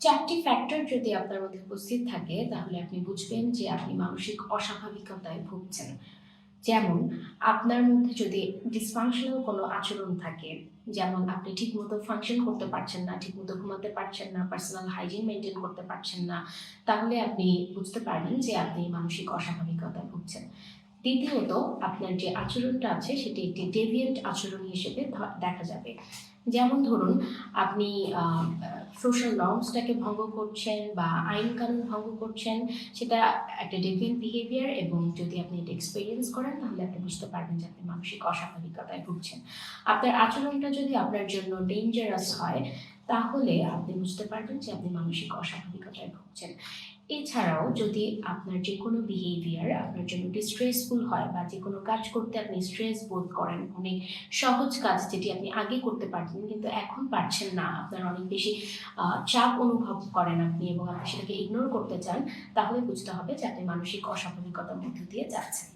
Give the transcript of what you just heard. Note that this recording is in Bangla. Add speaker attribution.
Speaker 1: 4টি ফ্যাক্টর যদি আপনার মধ্যে উপস্থিত থাকে তাহলে আপনি বুঝবেন যে আপনি মানসিক অস্বাভাবিকতায় ভুগছেন। যেমন আপনার মধ্যে যদি dysfunctional কোনো আচরণ থাকে, যেমন আপনি ঠিকমতো ফাংশন করতে পারছেন না, ঠিকমতো ঘুমাতে পারছেন না, পার্সোনাল হাইজিন মেইনটেইন করতে পারছেন না, তাহলে আপনি বুঝতে পারবেন যে আপনি মানসিক অস্বাভাবিকতায় ভুগছেন। দ্বিতীয়ত, আপনার যে আচরণটা আছে সেটি একটি ডেভিয়েন্ট আচরণ হিসেবে দেখা যাবে। যেমন ধরুন, আপনি আ আ সোশ্যাল নর্মসটাকে ভঙ্গ করছেন বা আইন-কানুন ভঙ্গ করছেন, সেটা একটা ডেভিয়েন্ট বিহেভিয়ার এবং যদি আপনি এটা এক্সপেরিয়েন্স করেন তাহলে আপনি বুঝতে পারবেন যে আপনি মানসিক অস্বাভাবিকতায় ভুগছেন। আপনার আচরণটা যদি আপনার জন্য ডেঞ্জারাস হয়, তাহলে আপনি বুঝতে পারবেন যে আপনি মানসিক অস্বাভাবিকতায় ভুগছেন। এছাড়াও যদি আপনার যেকোনো বিহেভিয়ার আপনার জন্য ডিস্ট্রেসফুল হয় বা যেকোনো কাজ করতে আপনি স্ট্রেস বোধ করেন, অনেক সহজ কাজ যেটি আপনি আগে করতে পারতেন কিন্তু এখন পারছেন না, আপনার অনেক বেশি চাপ অনুভব করেন আপনি এবং আপনি সেটাকে ইগনোর করতে চান, তাহলে বুঝতে হবে যে আপনি মানসিক অস্বাভাবিকতার মধ্য দিয়ে যাচ্ছেন।